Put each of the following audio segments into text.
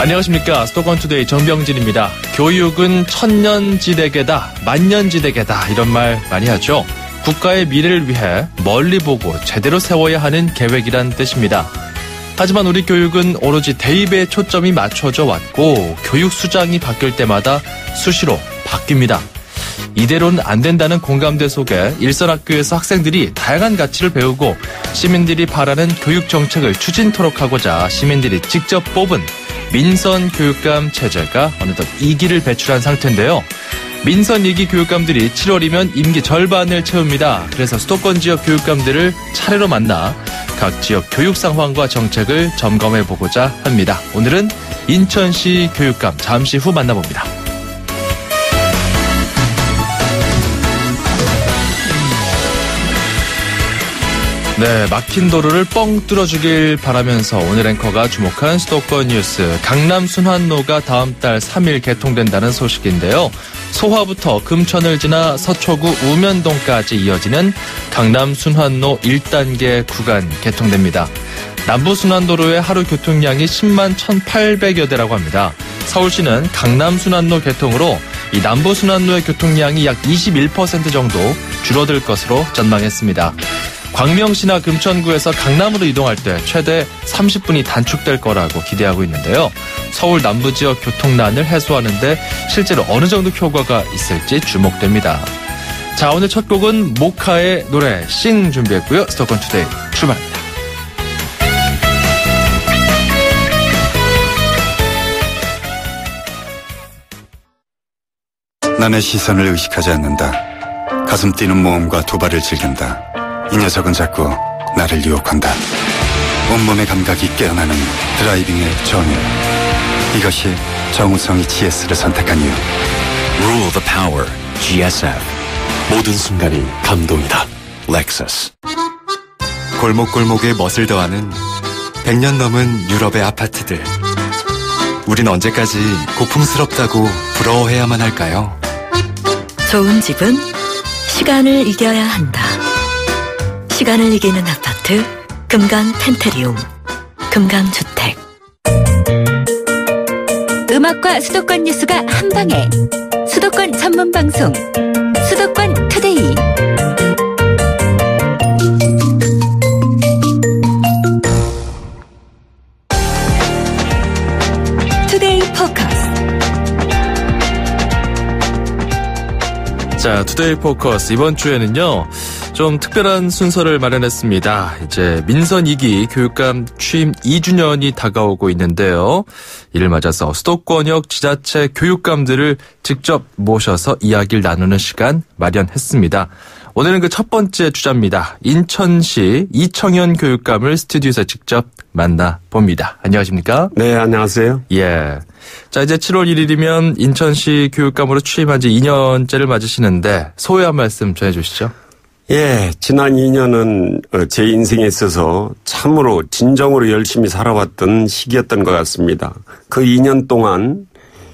안녕하십니까. 수도권투데이 정병진입니다. 교육은 천년지대계다, 만년지대계다 이런 말 많이 하죠. 국가의 미래를 위해 멀리 보고 제대로 세워야 하는 계획이란 뜻입니다. 하지만 우리 교육은 오로지 대입에 초점이 맞춰져 왔고 교육 수장이 바뀔 때마다 수시로 바뀝니다. 이대로는 안 된다는 공감대 속에 일선학교에서 학생들이 다양한 가치를 배우고 시민들이 바라는 교육 정책을 추진토록 하고자 시민들이 직접 뽑은 민선 교육감 체제가 어느덧 2기를 배출한 상태인데요. 민선 2기 교육감들이 7월이면 임기 절반을 채웁니다. 그래서 수도권 지역 교육감들을 차례로 만나 각 지역 교육 상황과 정책을 점검해보고자 합니다. 오늘은 인천시 교육감 잠시 후 만나봅니다. 네, 막힌 도로를 뻥 뚫어주길 바라면서 오늘 앵커가 주목한 수도권 뉴스. 강남 순환로가 다음 달 3일 개통된다는 소식인데요. 소화부터 금천을 지나 서초구 우면동까지 이어지는 강남 순환로 1단계 구간 개통됩니다. 남부 순환도로의 하루 교통량이 10만 1,800여 대라고 합니다. 서울시는 강남 순환로 개통으로 이 남부 순환로의 교통량이 약 21% 정도 줄어들 것으로 전망했습니다. 광명시나 금천구에서 강남으로 이동할 때 최대 30분이 단축될 거라고 기대하고 있는데요. 서울 남부 지역 교통난을 해소하는 데 실제로 어느 정도 효과가 있을지 주목됩니다. 자, 오늘 첫 곡은 모카의 노래 싱 준비했고요. 수도권 투데이 출발합니다. 남의 시선을 의식하지 않는다. 가슴 뛰는 모험과 도발을 즐긴다. 이 녀석은 자꾸 나를 유혹한다. 온몸의 감각이 깨어나는 드라이빙의 전율. 이것이 정우성이 GS를 선택한 이유. Rule the power. GSF. 모든 순간이 감동이다. Lexus. 골목골목에 멋을 더하는 100년 넘은 유럽의 아파트들. 우린 언제까지 고풍스럽다고 부러워해야만 할까요? 좋은 집은 시간을 이겨야 한다. 시간을 이기는 아파트 금강 펜테리움 금강주택. 음악과 수도권 뉴스가 한방에 수도권 전문 방송 수도권 투데이. 투데이 포커스. 자, 투데이 포커스 이번 주에는요. 좀 특별한 순서를 마련했습니다. 이제 민선 2기 교육감 취임 2주년이 다가오고 있는데요. 이를 맞아서 수도권역 지자체 교육감들을 직접 모셔서 이야기를 나누는 시간 마련했습니다. 오늘은 그 첫 번째 주자입니다. 인천시 이청현 교육감을 스튜디오에서 직접 만나봅니다. 안녕하십니까? 네, 안녕하세요. 예. 자, 이제 7월 1일이면 인천시 교육감으로 취임한 지 2년째를 맞으시는데 소회 한 말씀 전해주시죠. 예, 지난 2년은 제 인생에 있어서 참으로 진정으로 열심히 살아왔던 시기였던 것 같습니다. 그 2년 동안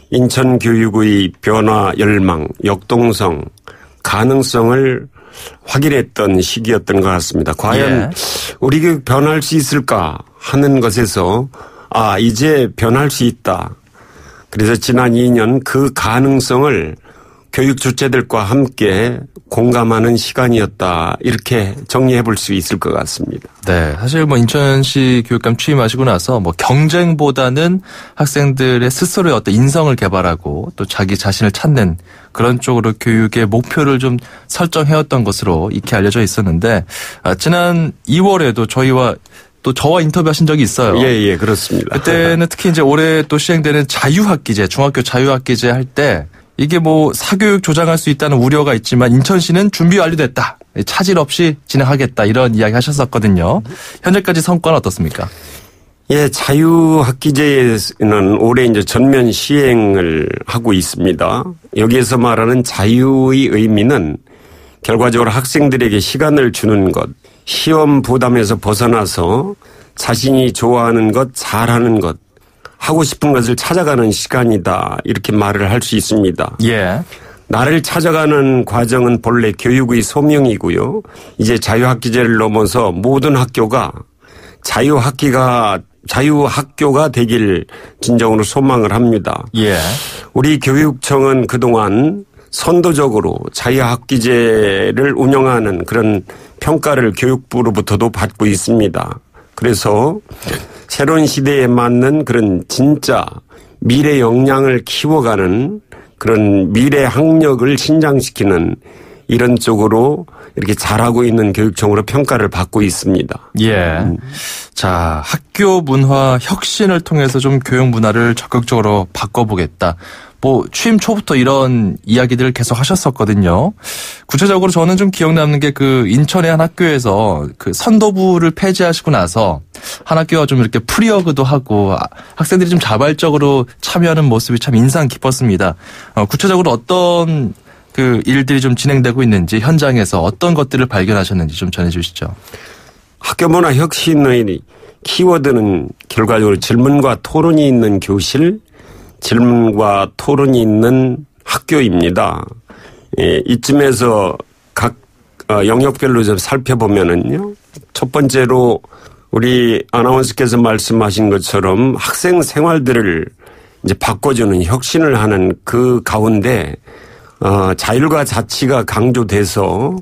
인천 교육의 변화 열망, 역동성, 가능성을 확인했던 시기였던 것 같습니다. 과연 우리 교육 변할 수 있을까 하는 것에서 이제 변할 수 있다. 그래서 지난 2년 그 가능성을 교육 주체들과 함께 공감하는 시간이었다. 이렇게 정리해 볼 수 있을 것 같습니다. 네. 사실 인천시 교육감 취임하시고 나서 경쟁보다는 학생들의 스스로의 어떤 인성을 개발하고 또 자기 자신을 찾는 그런 쪽으로 교육의 목표를 좀 설정해왔던 것으로 익히 알려져 있었는데, 지난 2월에도 저와 인터뷰하신 적이 있어요. 예, 그렇습니다. 그때는 특히 이제 올해 또 시행되는 자유학기제, 중학교 자유학기제 할 때 이게 사교육 조장할 수 있다는 우려가 있지만 인천시는 준비 완료됐다. 차질 없이 진행하겠다. 이런 이야기 하셨었거든요. 현재까지 성과는 어떻습니까? 예, 자유학기제는 올해 이제 전면 시행을 하고 있습니다. 여기에서 말하는 자유의 의미는 결과적으로 학생들에게 시간을 주는 것, 시험 부담에서 벗어나서 자신이 좋아하는 것, 잘하는 것, 하고 싶은 것을 찾아가는 시간이다. 이렇게 말을 할 수 있습니다. 예. 나를 찾아가는 과정은 본래 교육의 소명이고요. 이제 자유학기제를 넘어서 모든 학교가 자유학기가 자유학교가 되길 진정으로 소망을 합니다. 예. 우리 교육청은 그동안 선도적으로 자유학기제를 운영하는 그런 평가를 교육부로부터도 받고 있습니다. 그래서 새로운 시대에 맞는 그런 진짜 미래 역량을 키워가는 그런 미래 학력을 신장시키는 이런 쪽으로 이렇게 잘하고 있는 교육청으로 평가를 받고 있습니다. 예. 자, 학교 문화 혁신을 통해서 좀 교육 문화를 적극적으로 바꿔보겠다. 취임 초부터 이런 이야기들을 계속 하셨었거든요. 구체적으로 저는 좀 기억 남는 게 그 인천의 한 학교에서 그 선도부를 폐지하시고 나서 한 학교가 좀 이렇게 프리어그도 하고 학생들이 좀 자발적으로 참여하는 모습이 참 인상 깊었습니다. 구체적으로 어떤 그 일들이 좀 진행되고 있는지 현장에서 어떤 것들을 발견하셨는지 좀 전해주시죠. 학교 문화 혁신의 키워드는 결과적으로 질문과 토론이 있는 교실, 질문과 토론이 있는 학교입니다. 예, 이쯤에서 각 영역별로 좀 살펴보면은요. 첫 번째로 우리 아나운서께서 말씀하신 것처럼 학생 생활들을 이제 바꿔주는 혁신을 하는 그 가운데 자율과 자치가 강조돼서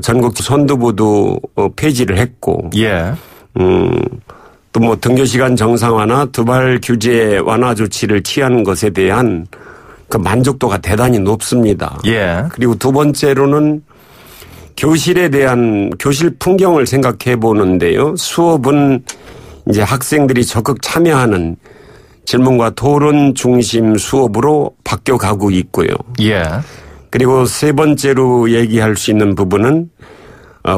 전국 선도부도 폐지를 했고, 예. 또 등교시간 정상화나 두발 규제 완화 조치를 취한 것에 대한 그 만족도가 대단히 높습니다. 예. 그리고 두 번째로는 교실에 대한 교실 풍경을 생각해 보는데요. 수업은 이제 학생들이 적극 참여하는 질문과 토론 중심 수업으로 바뀌어가고 있고요. 예. 그리고 세 번째로 얘기할 수 있는 부분은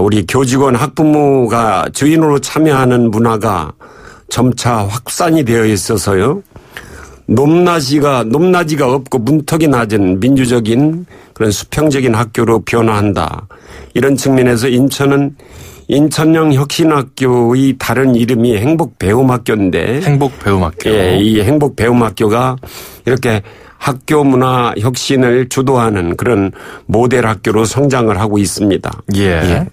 우리 교직원 학부모가 주인으로 참여하는 문화가 점차 확산이 되어 있어서요. 높낮이가 없고 문턱이 낮은 민주적인 그런 수평적인 학교로 변화한다. 이런 측면에서 인천은 인천형 혁신학교의 다른 이름이 행복배움학교인데. 행복배움학교. 예, 이 행복배움학교가 이렇게 학교 문화 혁신을 주도하는 그런 모델 학교로 성장을 하고 있습니다. 예. 예.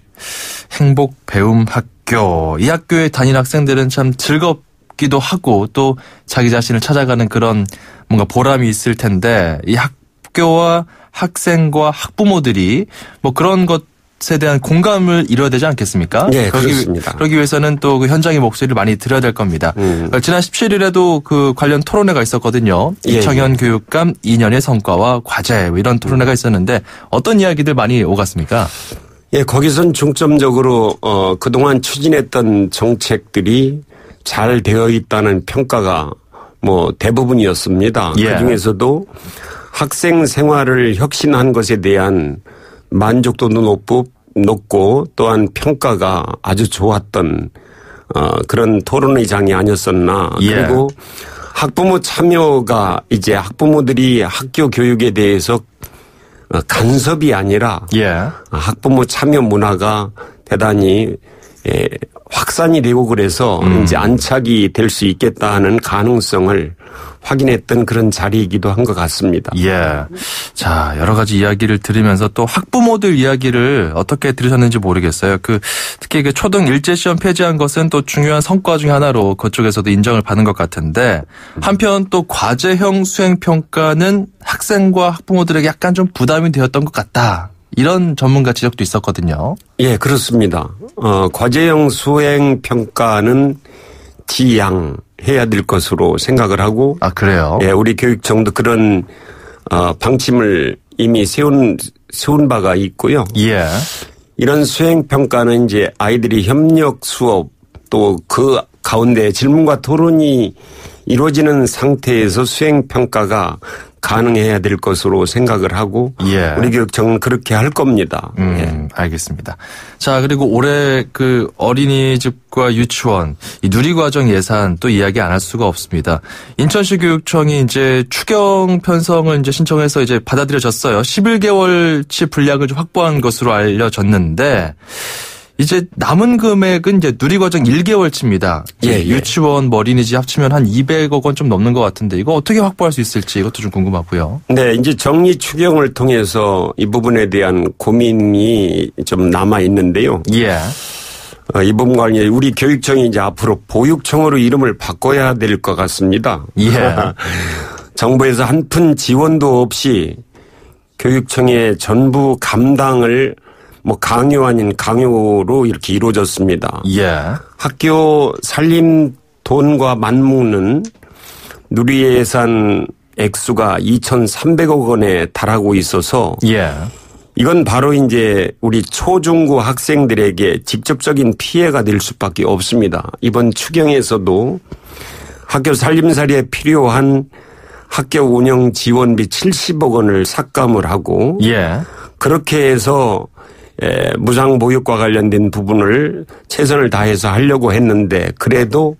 행복배움학교. 이 학교에 다니는 학생들은 참 즐겁기도 하고 또 자기 자신을 찾아가는 그런 뭔가 보람이 있을 텐데 이 학교와 학생과 학부모들이 그런 것에 대한 공감을 이뤄야 되지 않겠습니까? 네, 그렇습니다. 그러기 위해서는 또 그 현장의 목소리를 많이 들어야 될 겁니다. 지난 17일에도 그 관련 토론회가 있었거든요. 예, 이청현 교육감 2년의 성과와 과제 이런 토론회가 있었는데 어떤 이야기들 많이 오갔습니까? 예, 거기선 중점적으로 그동안 추진했던 정책들이 잘 되어 있다는 평가가 대부분이었습니다. 예. 그중에서도 학생 생활을 혁신한 것에 대한 만족도도 높고 또한 평가가 아주 좋았던 그런 토론의 장이 아니었었나. 예. 그리고 학부모 참여가 이제 학부모들이 학교 교육에 대해서 간섭이 아니라 예. 학부모 참여 문화가 대단히 확산이 되고 그래서 이제 안착이 될 수 있겠다 하는 가능성을 확인했던 그런 자리이기도 한 것 같습니다. 예. 자, 여러 가지 이야기를 들으면서 또 학부모들 이야기를 어떻게 들으셨는지 모르겠어요. 특히 초등 일제시험 폐지한 것은 또 중요한 성과 중에 하나로 그쪽에서도 인정을 받는 것 같은데 한편 또 과제형 수행평가는 학생과 학부모들에게 약간 좀 부담이 되었던 것 같다. 이런 전문가 지적도 있었거든요. 예, 그렇습니다. 과제형 수행 평가는 지양해야 될 것으로 생각을 하고. 아, 그래요? 예, 우리 교육청도 그런 방침을 이미 세운 바가 있고요. 예. 이런 수행 평가는 이제 아이들이 협력 수업 또 그 가운데 질문과 토론이 이루어지는 상태에서 수행 평가가 가능해야 될 것으로 생각을 하고 예. 우리 교육청은 그렇게 할 겁니다. 예. 알겠습니다. 자, 그리고 올해 그 어린이집과 유치원 이 누리과정 예산 또 이야기 안 할 수가 없습니다. 인천시 교육청이 이제 추경 편성을 이제 신청해서 이제 받아들여졌어요. 11개월치 분량을 좀 확보한 것으로 알려졌는데 이제 남은 금액은 이제 누리과정 1개월치입니다. 예. 유치원, 어린이집 합치면 한 200억 원 좀 넘는 것 같은데 이거 어떻게 확보할 수 있을지 이것도 좀 궁금하고요. 네, 이제 정리 추경을 통해서 이 부분에 대한 고민이 좀 남아 있는데요. 예. 이 부분 관련 우리 교육청이 이제 앞으로 보육청으로 이름을 바꿔야 될 것 같습니다. 예. 정부에서 한 푼 지원도 없이 교육청의 전부 감당을 뭐 강요 아닌 강요로 이렇게 이루어졌습니다. 예. 학교 살림 돈과 맞먹는 누리예산 액수가 2,300억 원에 달하고 있어서 예. 이건 바로 이제 우리 초중고 학생들에게 직접적인 피해가 될 수밖에 없습니다. 이번 추경에서도 학교 살림살이에 필요한 학교 운영 지원비 70억 원을 삭감을 하고 예. 그렇게 해서 무상보육과 관련된 부분을 최선을 다해서 하려고 했는데 그래도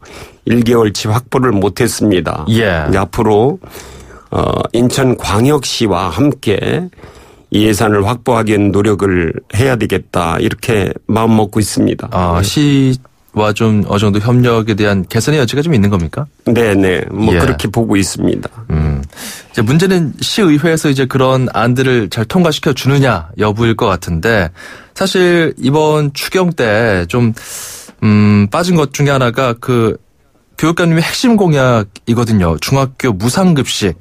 1개월치 확보를 못했습니다. 예. 이제 앞으로 인천광역시와 함께 이 예산을 확보하기 위한 노력을 해야 되겠다 이렇게 마음 먹고 있습니다. 아, 시와 좀 어느 정도 협력에 대한 개선의 여지가 좀 있는 겁니까? 네네. 뭐 예. 그렇게 보고 있습니다. 이제 문제는 시의회에서 이제 그런 안들을 잘 통과시켜 주느냐 여부일 것 같은데 사실 이번 추경 때 좀 빠진 것 중에 하나가 그 교육감님의 핵심 공약이거든요. 중학교 무상급식.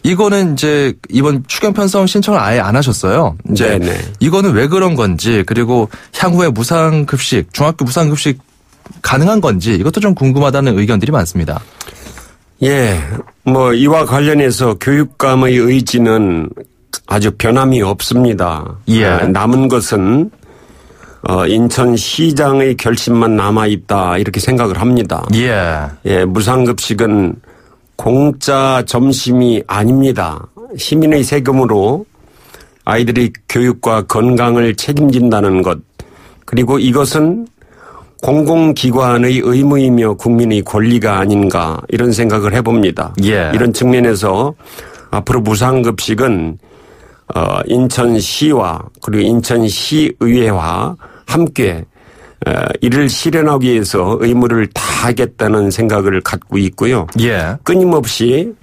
이거는 이제 이번 추경 편성 신청을 아예 안 하셨어요. 이제 네네. 이거는 왜 그런 건지 그리고 향후에 무상급식, 중학교 무상급식 가능한 건지 이것도 좀 궁금하다는 의견들이 많습니다. 예. 뭐 이와 관련해서 교육감의 의지는 아주 변함이 없습니다. 예. 남은 것은 인천시장의 결심만 남아있다 이렇게 생각을 합니다. 예. 예, 무상급식은 공짜 점심이 아닙니다. 시민의 세금으로 아이들의 교육과 건강을 책임진다는 것. 그리고 이것은 공공기관의 의무이며 국민의 권리가 아닌가 이런 생각을 해봅니다. 예. 이런 측면에서 앞으로 무상급식은 인천시와 그리고 인천시의회와 함께 이를 실현하기 위해서 의무를 다하겠다는 생각을 갖고 있고요. 예. 끊임없이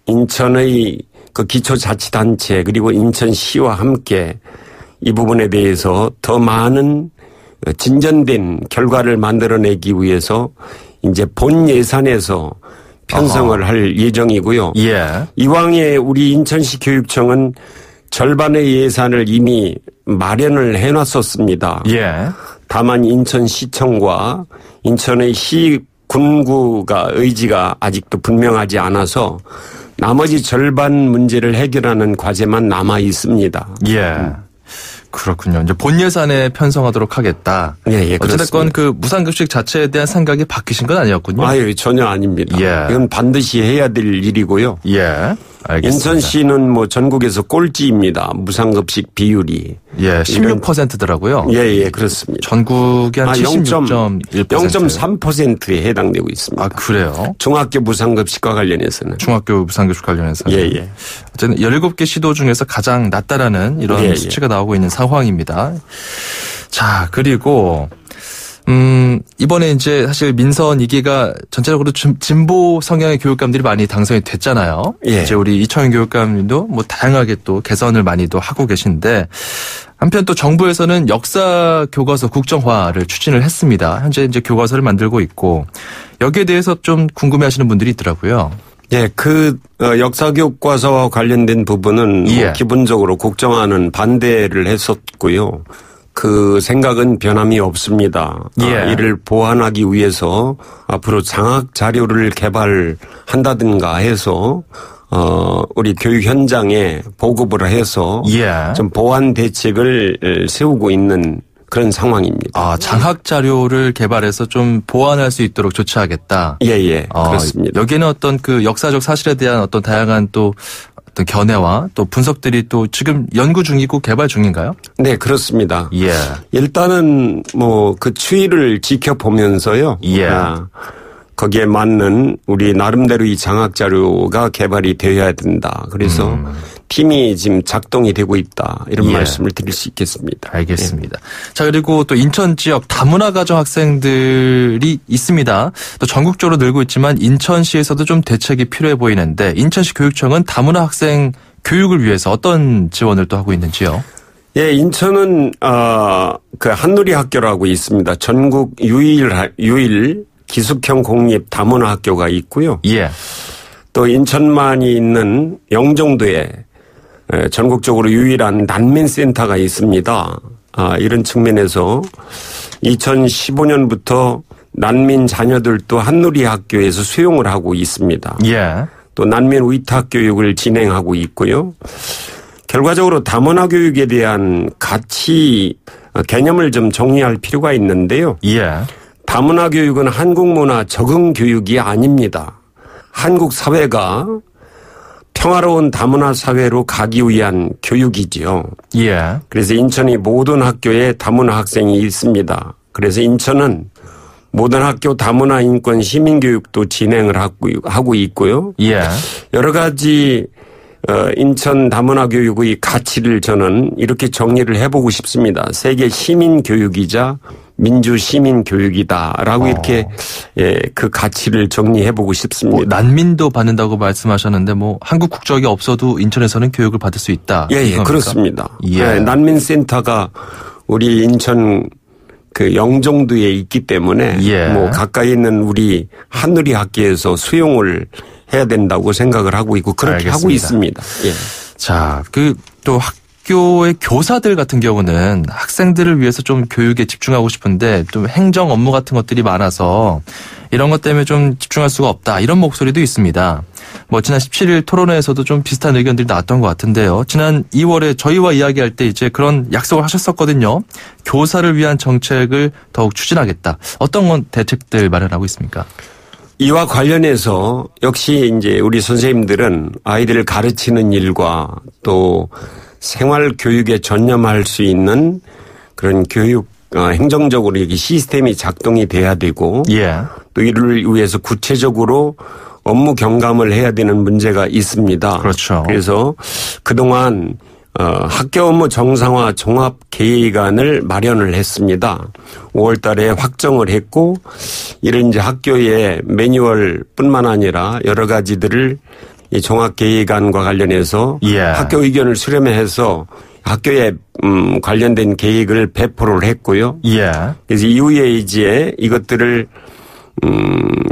인천의 그 기초자치단체 그리고 인천시와 함께 이 부분에 대해서 더 많은 진전된 결과를 만들어내기 위해서 이제 본 예산에서 편성을 할 예정이고요. 예. 이왕에 우리 인천시 교육청은 절반의 예산을 이미 마련을 해놨었습니다. 예. 다만 인천시청과 인천의 시군구가 의지가 아직도 분명하지 않아서 나머지 절반 문제를 해결하는 과제만 남아 있습니다. 예. 그렇군요. 이제 본 예산에 편성하도록 하겠다. 예, 어쨌든 그 무상급식 자체에 대한 생각이 바뀌신 건 아니었군요. 아유, 전혀 아닙니다. 예. 이건 반드시 해야 될 일이고요. 예. 알겠습니다. 인천시는 뭐 전국에서 꼴찌입니다. 무상급식 비율이. 예, 16%더라고요. 예, 그렇습니다. 전국의 한 76.1%. 0.3%에 해당되고 있습니다. 아, 그래요? 중학교 무상급식과 관련해서는. 중학교 무상급식 관련해서. 예. 어쨌든 17개 시도 중에서 가장 낮다라는 이런 수치가 나오고 있는 상황입니다. 자, 그리고 이번에 이제 사실 민선 2기가 전체적으로 진보 성향의 교육감들이 많이 당선이 됐잖아요. 예. 이제 우리 이청용 교육감님도 뭐 다양하게 또 개선을 많이도 하고 계신데 한편 또 정부에서는 역사 교과서 국정화를 추진을 했습니다. 현재 이제 교과서를 만들고 있고 여기에 대해서 좀 궁금해하시는 분들이 있더라고요. 예, 역사 교과서와 관련된 부분은 뭐 기본적으로 국정화는 반대를 했었고요. 그 생각은 변함이 없습니다. 이를 보완하기 위해서 앞으로 장학 자료를 개발한다든가 해서 우리 교육 현장에 보급을 해서 좀 보완 대책을 세우고 있는 그런 상황입니다. 아, 장학 자료를 개발해서 좀 보완할 수 있도록 조치하겠다. 예, 그렇습니다. 여기에는 어떤 그 역사적 사실에 대한 어떤 다양한 또 어떤 견해와 또 분석들이 또 지금 연구 중이고 개발 중인가요? 네, 그렇습니다. 예. 일단은 뭐 그 추이를 지켜보면서요. 거기에 맞는 우리 나름대로 이 장학 자료가 개발이 되어야 된다. 그래서 팀이 지금 작동이 되고 있다. 이런 말씀을 드릴 수 있겠습니다. 알겠습니다. 자, 그리고 또 인천 지역 다문화 가정 학생들이 있습니다. 또 전국적으로 늘고 있지만 인천시에서도 좀 대책이 필요해 보이는데 인천시 교육청은 다문화 학생 교육을 위해서 어떤 지원을 또 하고 있는지요? 예, 인천은 그 한누리 학교라고 있습니다. 전국 유일 기숙형 공립 다문화 학교가 있고요. 예. 또 인천만이 있는 영종도에 전국적으로 유일한 난민센터가 있습니다. 이런 측면에서 2015년부터 난민 자녀들도 한누리 학교에서 수용을 하고 있습니다. 예. 또 난민 위탁 교육을 진행하고 있고요. 결과적으로 다문화 교육에 대한 가치 개념을 좀 정리할 필요가 있는데요. 예. 다문화 교육은 한국 문화 적응 교육이 아닙니다. 한국 사회가 평화로운 다문화 사회로 가기 위한 교육이지요. 예. 그래서 인천이 모든 학교에 다문화 학생이 있습니다. 그래서 인천은 모든 학교 다문화 인권 시민교육도 진행을 하고 있고요. 예. 여러 가지 인천 다문화 교육의 가치를 저는 이렇게 정리를 해보고 싶습니다. 세계 시민 교육이자 민주 시민 교육이다라고 이렇게 그 가치를 정리해보고 싶습니다. 난민도 받는다고 말씀하셨는데 한국 국적이 없어도 인천에서는 교육을 받을 수 있다. 예, 그렇습니다. 예. 네, 난민센터가 우리 인천 그 영종도에 있기 때문에 가까이 있는 우리 한누리 학교에서 수용을 해야 된다고 생각을 하고 있고 그렇게 알겠습니다. 하고 있습니다. 예. 자, 또 학교의 교사들 같은 경우는 학생들을 위해서 좀 교육에 집중하고 싶은데 좀 행정 업무 같은 것들이 많아서 이런 것 때문에 좀 집중할 수가 없다. 이런 목소리도 있습니다. 지난 17일 토론회에서도 좀 비슷한 의견들이 나왔던 것 같은데요. 지난 2월에 저희와 이야기할 때 이제 그런 약속을 하셨었거든요. 교사를 위한 정책을 더욱 추진하겠다. 어떤 건 대책들 마련하고 있습니까? 이와 관련해서 역시 이제 우리 선생님들은 아이들을 가르치는 일과 또 생활 교육에 전념할 수 있는 그런 교육 행정적으로 이렇게 시스템이 작동이 돼야 되고 또 이를 위해서 구체적으로 업무 경감을 해야 되는 문제가 있습니다. 그렇죠. 그래서 그동안 학교 업무 정상화 종합 계획안을 마련을 했습니다. 5월 달에 확정을 했고 이를 이제 학교의 매뉴얼뿐만 아니라 여러 가지들을 이 종합 계획안과 관련해서 학교 의견을 수렴해서 학교에 관련된 계획을 배포를 했고요. 그래서 이후에 이제 이것들을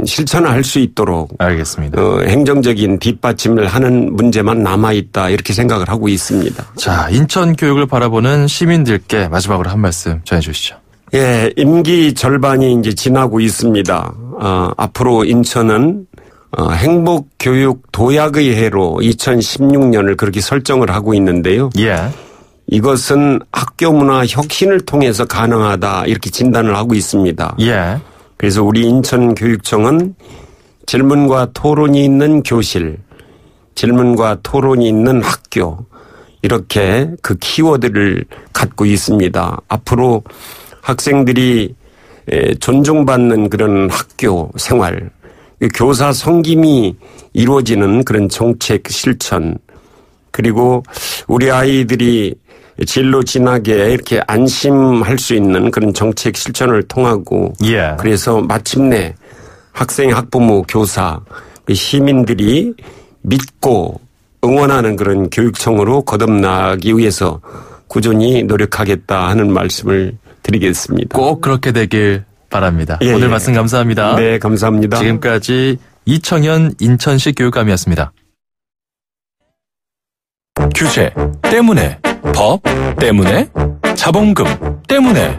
실천할 수 있도록 알겠습니다. 행정적인 뒷받침을 하는 문제만 남아있다 이렇게 생각을 하고 있습니다. 자, 인천 교육을 바라보는 시민들께 마지막으로 한 말씀 전해주시죠. 예, 임기 절반이 이제 지나고 있습니다. 앞으로 인천은 행복교육 도약의 해로 2016년을 그렇게 설정을 하고 있는데요. 이것은 학교 문화 혁신을 통해서 가능하다 이렇게 진단을 하고 있습니다. 그래서 우리 인천교육청은 질문과 토론이 있는 교실, 질문과 토론이 있는 학교 이렇게 그 키워드를 갖고 있습니다. 앞으로 학생들이 존중받는 그런 학교 생활, 교사 섬김이 이루어지는 그런 정책 실천 그리고 우리 아이들이 진로 진학에 이렇게 안심할 수 있는 그런 정책 실천을 통하고 그래서 마침내 학생, 학부모, 교사, 시민들이 믿고 응원하는 그런 교육청으로 거듭나기 위해서 꾸준히 노력하겠다 하는 말씀을 드리겠습니다. 꼭 그렇게 되길 바랍니다. 오늘 말씀 감사합니다. 네, 감사합니다. 지금까지 이청현 인천시 교육감이었습니다. 규제 때문에, 법 때문에, 자본금 때문에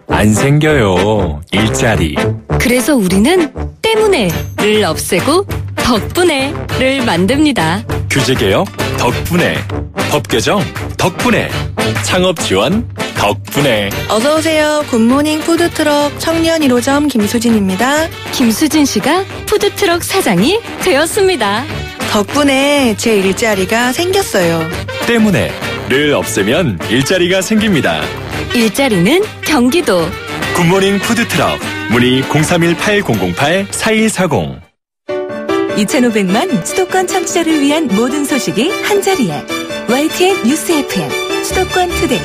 안 생겨요. 일자리. 그래서 우리는 때문에를 없애고 덕분에를 만듭니다. 규제개혁 덕분에, 법개정 덕분에, 창업지원 덕분에. 어서오세요. 굿모닝 푸드트럭 청년 1호점 김수진입니다. 김수진 씨가 푸드트럭 사장이 되었습니다. 덕분에 제 일자리가 생겼어요. 때문에를 없애면 일자리가 생깁니다. 일자리는 경기도. 굿모닝 푸드트럭 문의 031-8008-4140. 2500만 수도권 청취자를 위한 모든 소식이 한자리에 YTN 뉴스 FM 수도권 투데이.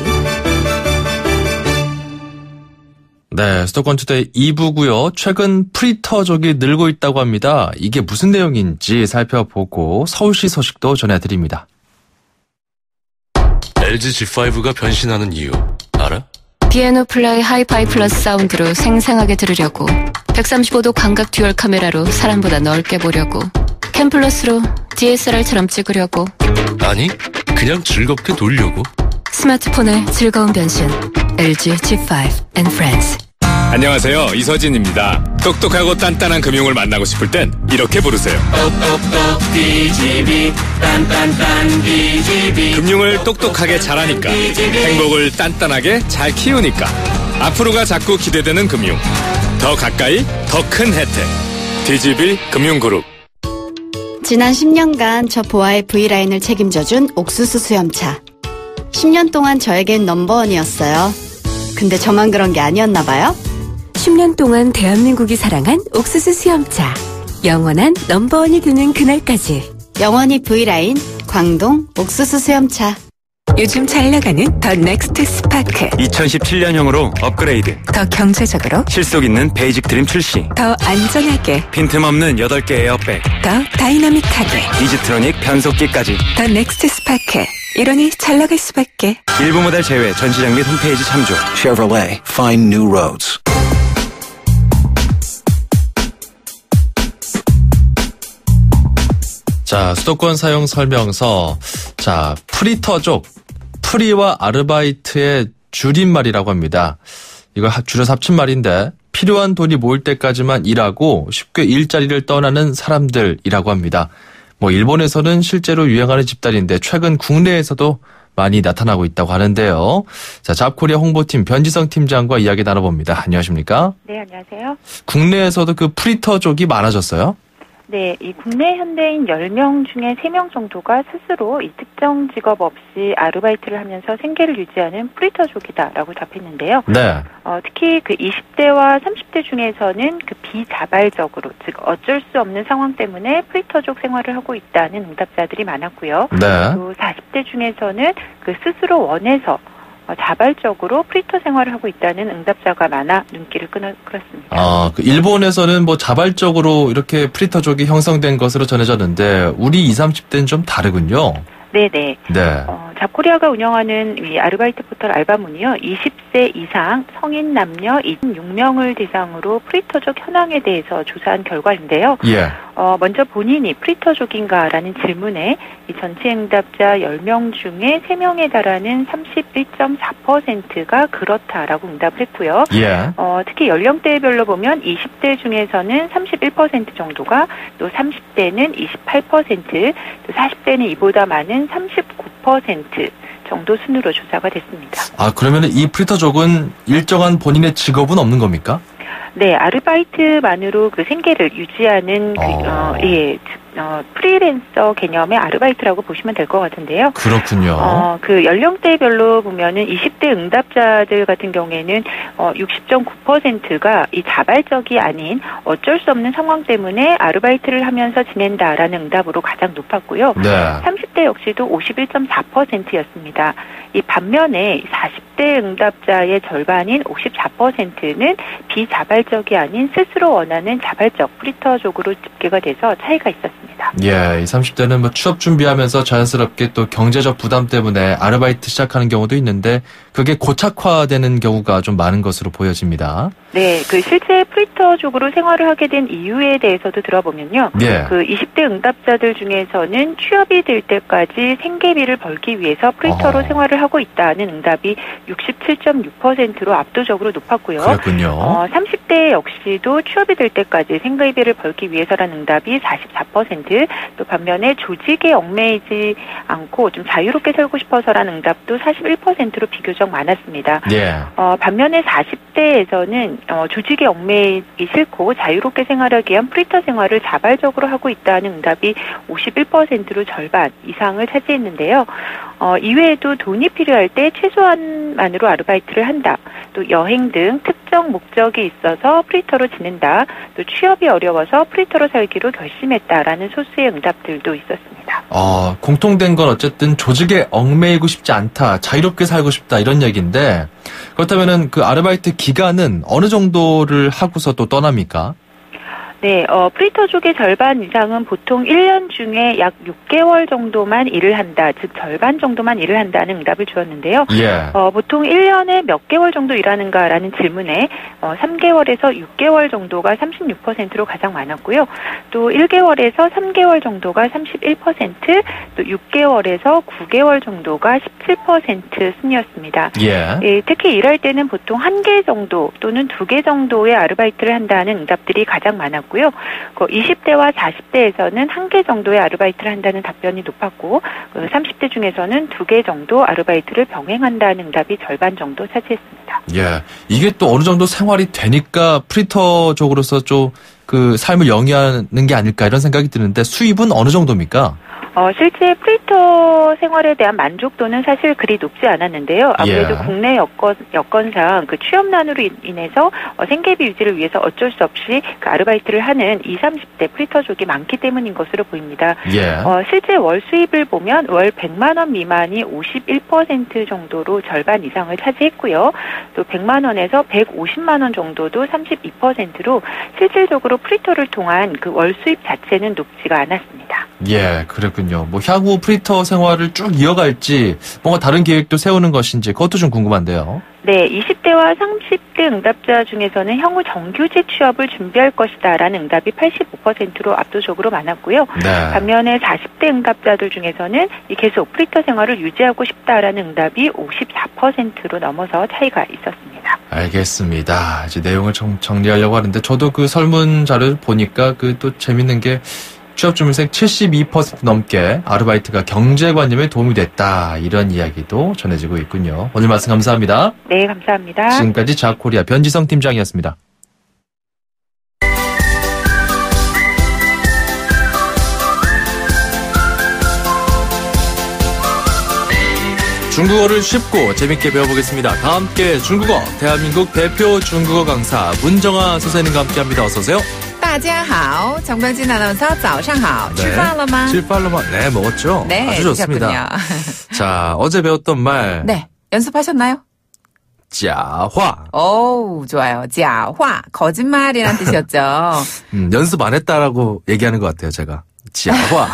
네, 수도권 투데이 2부고요. 최근 프리터족이 늘고 있다고 합니다. 이게 무슨 내용인지 살펴보고 서울시 소식도 전해드립니다. LG G5가 변신하는 이유 알아? 피아노 플라이 하이파이 플러스 사운드로 생생하게 들으려고, 135도 광각 듀얼 카메라로 사람보다 넓게 보려고, 캠 플러스로 DSLR처럼 찍으려고. 아니, 그냥 즐겁게 놀려고. 스마트폰의 즐거운 변신, LG G5 and Friends. 안녕하세요. 이서진입니다. 똑똑하고 단단한 금융을 만나고 싶을 땐 이렇게 부르세요. 똑똑똑 DGB 딴딴딴 DGB. 금융을 똑똑하게 잘하니까, 행복을 단단하게 잘 키우니까, 앞으로가 자꾸 기대되는 금융. 더 가까이, 더 큰 혜택. DGB 금융그룹. 지난 10년간 저 보아의 V라인을 책임져준 옥수수 수염차. 10년 동안 저에겐 넘버원이었어요. 근데 저만 그런 게 아니었나 봐요. 10년 동안 대한민국이 사랑한 옥수수 수염차. 영원한 넘버원이 되는 그날까지. 영원히 V라인, 광동 옥수수 수염차. 요즘 잘 나가는 더 넥스트 스파크. 2017년형으로 업그레이드. 더 경제적으로. 실속 있는 베이직 트림 출시. 더 안전하게. 빈틈없는 8개 에어백. 더 다이나믹하게. 이지트로닉 변속기까지. 더 넥스트 스파크. 이러니 잘 나갈 수밖에. 일부 모델 제외 전시장 및 홈페이지 참조. Chevrolet, find new roads. 자, 수도권 사용 설명서. 자, 프리터족. 프리와 아르바이트의 줄임말이라고 합니다. 이걸 줄여서 합친 말인데, 필요한 돈이 모일 때까지만 일하고 쉽게 일자리를 떠나는 사람들이라고 합니다. 일본에서는 실제로 유행하는 집단인데 최근 국내에서도 많이 나타나고 있다고 하는데요. 자, 잡코리아 홍보팀 변지성 팀장과 이야기 나눠봅니다. 안녕하십니까? 네, 안녕하세요. 국내에서도 그 프리터족이 많아졌어요? 네, 이 국내 현대인 10명 중에 3명 정도가 스스로 이 특정 직업 없이 아르바이트를 하면서 생계를 유지하는 프리터족이다라고 답했는데요. 네. 특히 그 20대와 30대 중에서는 그 비자발적으로, 즉 어쩔 수 없는 상황 때문에 프리터족 생활을 하고 있다는 응답자들이 많았고요. 네. 또 40대 중에서는 그 스스로 원해서 자발적으로 프리터 생활을 하고 있다는 응답자가 많아 눈길을 끌었습니다. 그 일본에서는 자발적으로 이렇게 프리터족이 형성된 것으로 전해졌는데 우리 20, 30대는 좀 다르군요. 네네. 네. 잡코리아가 운영하는 이 아르바이트 포털 알바문이요. 20세 이상 성인 남녀 26명을 대상으로 프리터족 현황에 대해서 조사한 결과인데요. 예. 먼저 본인이 프리터족인가라는 질문에 이 전체 응답자 10명 중에 3명에 달하는 31.4%가 그렇다라고 응답을 했고요. 예. 특히 연령대별로 보면 20대 중에서는 31% 정도가, 또 30대는 28%, 또 40대는 이보다 많은 39% 정도 순으로 조사가 됐습니다. 그러면 이 프리터족은 일정한 본인의 직업은 없는 겁니까? 네, 아르바이트만으로 그 생계를 유지하는 프리랜서 개념의 아르바이트라고 보시면 될 것 같은데요. 그렇군요. 그 연령대별로 보면은 20대 응답자들 같은 경우에는 60.9%가 이 자발적이 아닌 어쩔 수 없는 상황 때문에 아르바이트를 하면서 지낸다라는 응답으로 가장 높았고요. 네. 30대 역시도 51.4%였습니다. 이 반면에 40대 응답자의 절반인 54%는 비자발적이 아닌 스스로 원하는 자발적 프리터족으로 집계가 돼서 차이가 있었습니다. 예, 이 30대는 취업 준비하면서 자연스럽게 또 경제적 부담 때문에 아르바이트 시작하는 경우도 있는데 그게 고착화되는 경우가 좀 많은 것으로 보여집니다. 네, 그 실제 프리터족으로 생활을 하게 된 이유에 대해서도 들어보면요. 예. 그 20대 응답자들 중에서는 취업이 될 때까지 생계비를 벌기 위해서 프리터로 생활을 하고 있다는 응답이 67.6%로 압도적으로 높았고요. 그렇군요. 30대 역시도 취업이 될 때까지 생계비를 벌기 위해서라는 응답이 44%, 또 반면에 조직에 얽매이지 않고 좀 자유롭게 살고 싶어서라는 응답도 41%로 비교적 많았습니다. 예. 반면에 40대에서는 조직에 얽매이기 싫고 자유롭게 생활하기 위한 프리터 생활을 자발적으로 하고 있다는 응답이 51%로 절반 이상을 차지했는데요. 이외에도 돈이 필요할 때 최소한만으로 아르바이트를 한다. 또 여행 등 특정 목적이 있어서 프리터로 지낸다. 또 취업이 어려워서 프리터로 살기로 결심했다라는 소수의 응답들도 있었습니다. 공통된 건 어쨌든 조직에 얽매이고 싶지 않다. 자유롭게 살고 싶다. 이런 얘기인데 그렇다면은 그 아르바이트 기간은 어느 정도를 하고서 또 떠납니까? 네, 프리터족의 절반 이상은 보통 1년 중에 약 6개월 정도만 일을 한다, 즉 절반 정도만 일을 한다는 응답을 주었는데요. 예. 보통 1년에 몇 개월 정도 일하는가라는 질문에 3개월에서 6개월 정도가 36%로 가장 많았고요. 또 1개월에서 3개월 정도가 31%, 또 6개월에서 9개월 정도가 17% 순이었습니다. 예. 예, 특히 일할 때는 보통 1개 정도 또는 2개 정도의 아르바이트를 한다는 응답들이 가장 많았고요. 20대와 40대에서는 1개 정도의 아르바이트를 한다는 답변이 높았고 30대 중에서는 2개 정도 아르바이트를 병행한다는 응답이 절반 정도 차지했습니다. 예. 이게 또 어느 정도 생활이 되니까 프리터족으로서 좀 그 삶을 영위하는 게 아닐까 이런 생각이 드는데 수입은 어느 정도입니까? 실제 프리터 생활에 대한 만족도는 사실 그리 높지 않았는데요. 아무래도 예. 국내 여건상 그 취업난으로 인해서 생계비 유지를 위해서 어쩔 수 없이 그 아르바이트를 하는 20, 30대 프리터족이 많기 때문인 것으로 보입니다. 예. 실제 월 수입을 보면 월 100만 원 미만이 51% 정도로 절반 이상을 차지했고요. 또 100만 원에서 150만 원 정도도 32%로 실질적으로 프리터를 통한 그 월 수입 자체는 높지가 않았습니다. 예, 그랬군요. 뭐 향후 프리터 생활을 쭉 이어갈지 뭔가 다른 계획도 세우는 것인지 그것도 좀 궁금한데요. 네, 20대와 30대 응답자 중에서는 향후 정규직 취업을 준비할 것이다라는 응답이 85%로 압도적으로 많았고요. 네. 반면에 40대 응답자들 중에서는 계속 프리터 생활을 유지하고 싶다라는 응답이 54%로 넘어서 차이가 있었습니다. 알겠습니다. 이제 내용을 정리하려고 하는데 저도 그 설문 자료를 보니까 그 또 재밌는 게 취업준비생 72% 넘게 아르바이트가 경제관념에 도움이 됐다. 이런 이야기도 전해지고 있군요. 오늘 말씀 감사합니다. 네, 감사합니다. 지금까지 자코리아 변지성 팀장이었습니다. 중국어를 쉽고 재밌게 배워보겠습니다. 다 함께 중국어, 대한민국 대표 중국어 강사 문정아 선생님과 함께합니다. 어서 오세요. 大家好, 정병진 아나운서 早上好. 네. 吃饭了吗? 吃饭了吗? 네, 먹었죠? 네, 아주 좋습니다. 드셨군요. 자, 어제 배웠던 말. 네, 연습하셨나요? 假话. 오, 좋아요. 假话, 거짓말이란 뜻이었죠. 연습 안 했다라고 얘기하는 것 같아요, 제가. 假话.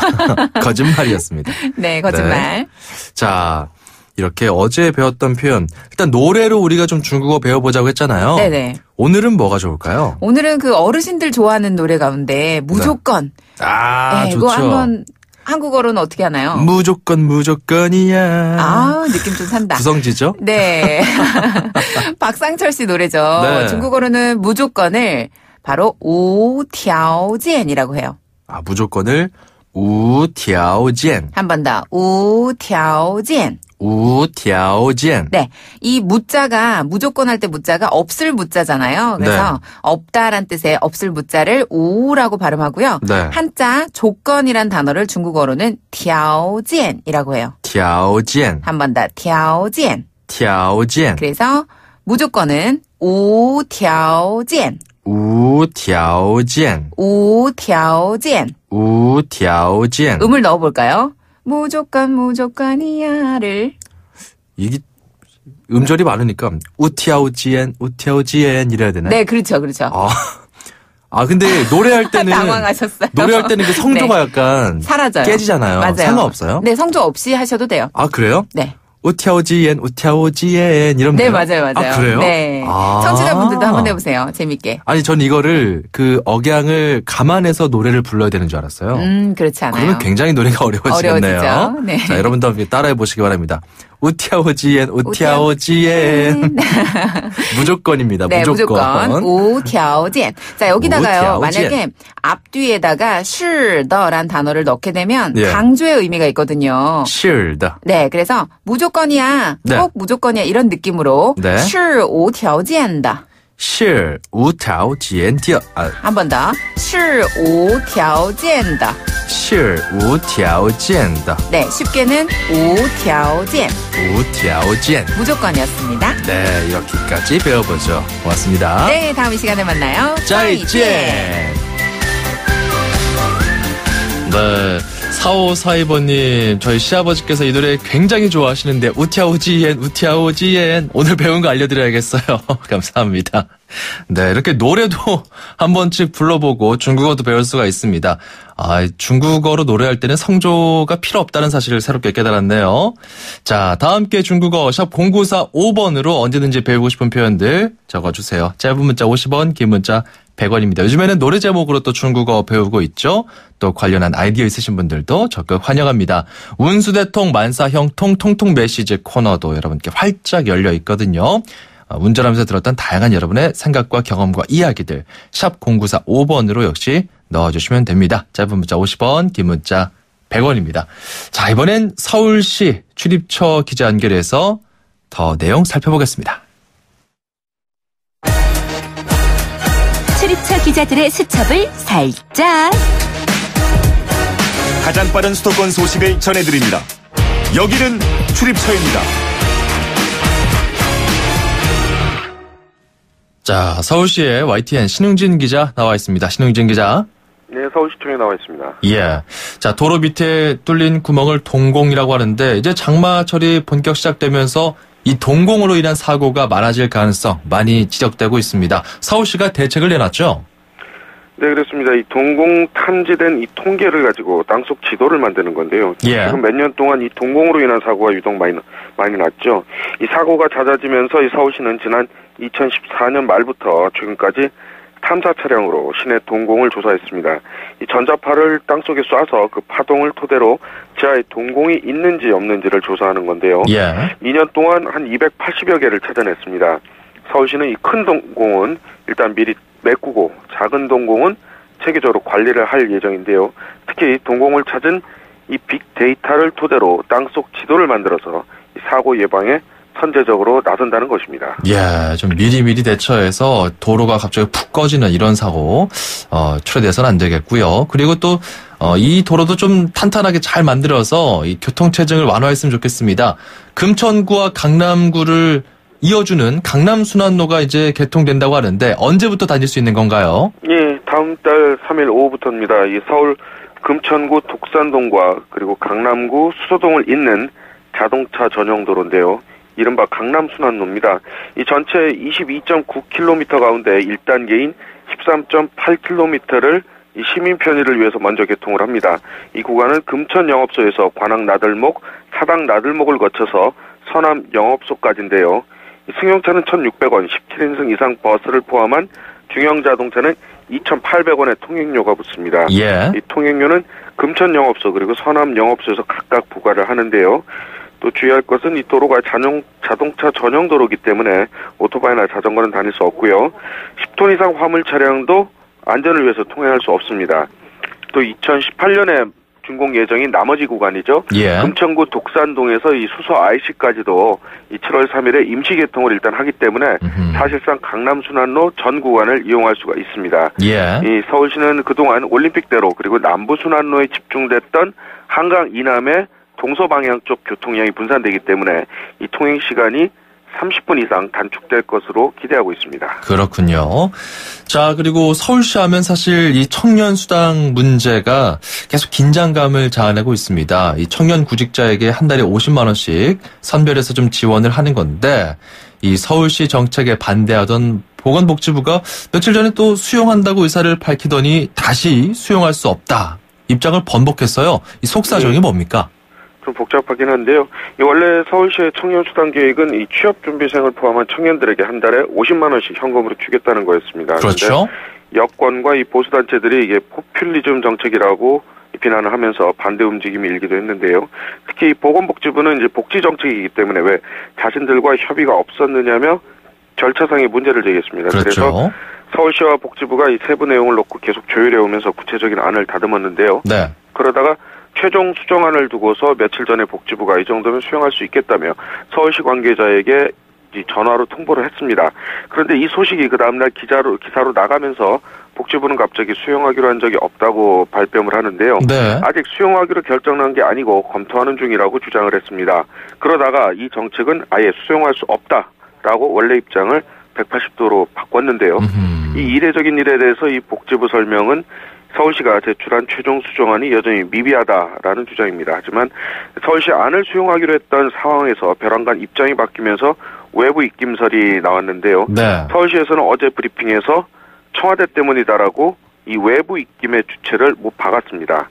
거짓말이었습니다. 네, 거짓말. 네. 자, 이렇게 어제 배웠던 표현. 일단 노래로 우리가 좀 중국어 배워보자고 했잖아요. 네네. 오늘은 뭐가 좋을까요? 오늘은 그 어르신들 좋아하는 노래 가운데 무조건. 네. 아, 네, 좋죠. 이거 한번 한국어로는 어떻게 하나요? 무조건이야. 아, 느낌 좀 산다. 구성지죠? 네. 박상철 씨 노래죠. 네. 중국어로는 무조건을 바로 우条件이라고 해요. 아, 무조건을 우条件. 한 번 더. 우条件. 우条件. 네. 이 무자가 무조건 할 때 무자가 없을 무자잖아요. 그래서 네. 없다란 뜻의 없을 무자를 우라고 발음하고요. 네. 한자 조건이란 단어를 중국어로는 条件이라고 해요. 条件. 한 번 더. 条件. 条件. 그래서 무조건은 우条件. 우条件. 우条件. 우条件. 음을 넣어볼까요? 무조건이야를. 이게 음절이 많으니까 우티아오지엔 이래야 되나요? 네, 그렇죠. 아 근데 노래할 때는 당황하셨어요. 노래할 때는 그 성조가 네. 약간 사라져요. 깨지잖아요. 맞아요. 상관없어요? 네, 성조 없이 하셔도 돼요. 아 그래요? 네. 우티아오지엔 이러면 네, 돼요? 맞아요. 아 그래요? 네. 아. 청취자분들도 한번 해보세요. 재밌게. 아니 전 이거를 그 억양을 감안해서 노래를 불러야 되는 줄 알았어요. 그렇지 않아요. 그러면 굉장히 노래가 어려워지겠네요. 어려워지죠. 네. 자, 여러분도 함께 따라해 보시기 바랍니다. 우티아오지엔 무조건입니다. 네, 무조건. 우条件. 자, 여기다가요. 우条件. 만약에 앞뒤에다가 是的란 단어를 넣게 되면 예. 강조의 의미가 있거든요. 是的. 네, 그래서 무조건이야. 네. 꼭 무조건이야. 이런 느낌으로 네. 是无条件的. 是无条件的. 한 번 더. 是无条件的. 是无条件的. 네, 쉽게는 无条件. 无条件. 무조건이었습니다. 네, 이렇게까지 배워보죠. 고맙습니다. 네, 다음 이 시간에 만나요. 再见. 네, 4542번님, 저희 시아버지께서 이 노래 굉장히 좋아하시는데 우티아오지엔 우티아오지엔 오늘 배운 거 알려드려야겠어요. 감사합니다. 네, 이렇게 노래도 한 번씩 불러보고 중국어도 배울 수가 있습니다. 중국어로 노래할 때는 성조가 필요 없다는 사실을 새롭게 깨달았네요. 자, 다 함께 중국어 샵 0945번으로 언제든지 배우고 싶은 표현들 적어주세요. 짧은 문자 50원, 긴 문자 100원입니다. 요즘에는 노래 제목으로 또 중국어 배우고 있죠. 또 관련한 아이디어 있으신 분들도 적극 환영합니다. 운수대통 만사형 통통통 메시지 코너도 여러분께 활짝 열려 있거든요. 운전하면서 들었던 다양한 여러분의 생각과 경험과 이야기들 샵 0945번으로 역시 넣어주시면 됩니다. 짧은 문자 50원, 긴 문자 100원입니다. 자, 이번엔 서울시 출입처 기자 연결해서 더 내용 살펴보겠습니다. 출입처 기자들의 수첩을 살짝. 가장 빠른 수도권 소식을 전해드립니다. 여기는 출입처입니다. 자, 서울시의 YTN 신흥진 기자 나와 있습니다. 신흥진 기자. 네, 서울시청에 나와 있습니다. 예. 자, 도로 밑에 뚫린 구멍을 동공이라고 하는데 이제 장마철이 본격 시작되면서 이 동공으로 인한 사고가 많아질 가능성 많이 지적되고 있습니다. 서울시가 대책을 내놨죠? 네, 그렇습니다. 이 동공 탐지된 이 통계를 가지고 땅속 지도를 만드는 건데요. 예. 지금 몇 년 동안 이 동공으로 인한 사고가 유독 많이 났죠. 이 사고가 잦아지면서 이 서울시는 지난 2014년 말부터 최근까지 탐사 차량으로 시내 동공을 조사했습니다. 이 전자파를 땅속에 쏴서 그 파동을 토대로 지하에 동공이 있는지 없는지를 조사하는 건데요. 예. 2년 동안 한 280여 개를 찾아냈습니다. 서울시는 이 큰 동공은 일단 미리 메꾸고 작은 동공은 체계적으로 관리를 할 예정인데요. 특히 동공을 찾은 이 빅데이터를 토대로 땅속 지도를 만들어서 이 사고 예방에 선제적으로 나선다는 것입니다. 예, 좀 미리미리 대처해서 도로가 갑자기 푹 꺼지는 이런 사고 초래돼서는 안 되겠고요. 그리고 또 이 도로도 좀 탄탄하게 잘 만들어서 이 교통체증을 완화했으면 좋겠습니다. 금천구와 강남구를 이어주는 강남순환로가 이제 개통된다고 하는데 언제부터 다닐 수 있는 건가요? 예, 다음 달 3일 오후부터입니다. 이 서울 금천구 독산동과 그리고 강남구 수서동을 잇는 자동차 전용 도로인데요. 이른바 강남순환로입니다. 이 전체 22.9km 가운데 1단계인 13.8km를 이 시민 편의를 위해서 먼저 개통을 합니다. 이 구간은 금천 영업소에서 관악 나들목, 사당 나들목을 거쳐서 서남 영업소까지인데요. 이 승용차는 1,600원, 17인승 이상 버스를 포함한 중형 자동차는 2,800원의 통행료가 붙습니다. 예. 이 통행료는 금천 영업소 그리고 서남 영업소에서 각각 부과를 하는데요. 또 주의할 것은 이 도로가 자동차 전용 도로이기 때문에 오토바이나 자전거는 다닐 수 없고요. 10톤 이상 화물 차량도 안전을 위해서 통행할 수 없습니다. 또 2018년에 준공 예정인 나머지 구간이죠. 예. 금천구 독산동에서 이 수서 IC까지도 이 7월 3일에 임시 개통을 일단 하기 때문에 사실상 강남순환로 전 구간을 이용할 수가 있습니다. 예. 이 서울시는 그동안 올림픽대로 그리고 남부순환로에 집중됐던 한강 이남의 동서방향 쪽 교통량이 분산되기 때문에 이 통행 시간이 30분 이상 단축될 것으로 기대하고 있습니다. 그렇군요. 자, 그리고 서울시 하면 사실 이 청년 수당 문제가 계속 긴장감을 자아내고 있습니다. 이 청년 구직자에게 한 달에 50만 원씩 선별해서 좀 지원을 하는 건데 이 서울시 정책에 반대하던 보건복지부가 며칠 전에 또 수용한다고 의사를 밝히더니 다시 수용할 수 없다. 입장을 번복했어요. 이 속사정이 뭡니까? 좀 복잡하긴 한데요. 원래 서울시의 청년수당 계획은 이 취업준비생을 포함한 청년들에게 한 달에 50만 원씩 현금으로 주겠다는 거였습니다. 그렇죠. 여권과 이 보수단체들이 이게 포퓰리즘 정책이라고 비난을 하면서 반대 움직임이 일기도 했는데요. 특히 이 보건복지부는 이제 복지정책이기 때문에 왜 자신들과 협의가 없었느냐며 절차상의 문제를 제기했습니다. 그렇죠. 그래서 서울시와 복지부가 이 세부 내용을 놓고 계속 조율해 오면서 구체적인 안을 다듬었는데요. 네. 그러다가 최종 수정안을 두고서 며칠 전에 복지부가 이 정도면 수용할 수 있겠다며 서울시 관계자에게 전화로 통보를 했습니다. 그런데 이 소식이 그 다음날 기사로 나가면서 복지부는 갑자기 수용하기로 한 적이 없다고 발뺌을 하는데요. 네. 아직 수용하기로 결정난 게 아니고 검토하는 중이라고 주장을 했습니다. 그러다가 이 정책은 아예 수용할 수 없다라고 원래 입장을 180도로 바꿨는데요. 이 이례적인 일에 대해서 이 복지부 설명은 서울시가 제출한 최종 수정안이 여전히 미비하다라는 주장입니다. 하지만 서울시 안을 수용하기로 했던 상황에서 벼랑간 입장이 바뀌면서 외부 입김설이 나왔는데요. 네. 서울시에서는 어제 브리핑에서 청와대 때문이다라고 이 외부 입김의 주체를 못 박았습니다.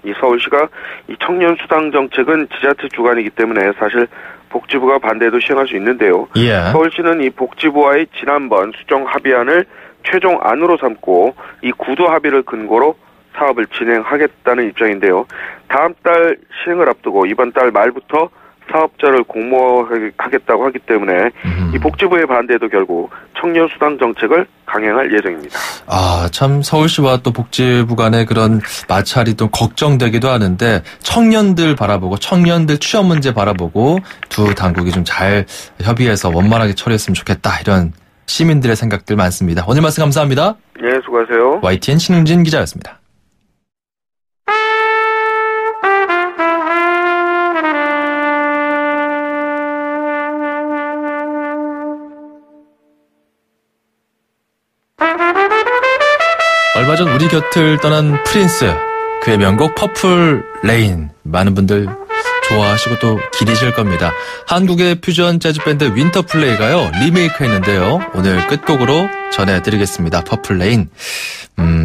이 서울시가 이 청년 수당 정책은 지자체 주관이기 때문에 사실 복지부가 반대해도 시행할 수 있는데요. 예. 서울시는 이 복지부와의 지난번 수정 합의안을 최종 안으로 삼고 이 구두 합의를 근거로 사업을 진행하겠다는 입장인데요. 다음 달 시행을 앞두고 이번 달 말부터 사업자를 공모하겠다고 하기 때문에 이 복지부의 반대도 결국 청년 수당 정책을 강행할 예정입니다. 아, 참 서울시와 또 복지부 간의 그런 마찰이 또 걱정되기도 하는데 청년들 바라보고 청년들 취업 문제 바라보고 두 당국이 좀 잘 협의해서 원만하게 처리했으면 좋겠다. 이런 시민들의 생각들 많습니다. 오늘 말씀 감사합니다. 네, 수고하세요. YTN 신웅진 기자였습니다. 얼마 전 우리 곁을 떠난 프린스, 그의 명곡 퍼플 레인, 많은 분들 좋아하시고 또 기리실 겁니다. 한국의 퓨전 재즈 밴드 윈터플레이가요 리메이크했는데요. 오늘 끝곡으로 전해드리겠습니다. 퍼플 레인.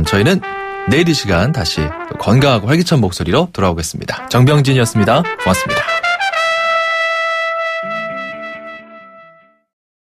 저희는 내일 이 시간 다시 건강하고 활기찬 목소리로 돌아오겠습니다. 정병진이었습니다. 고맙습니다.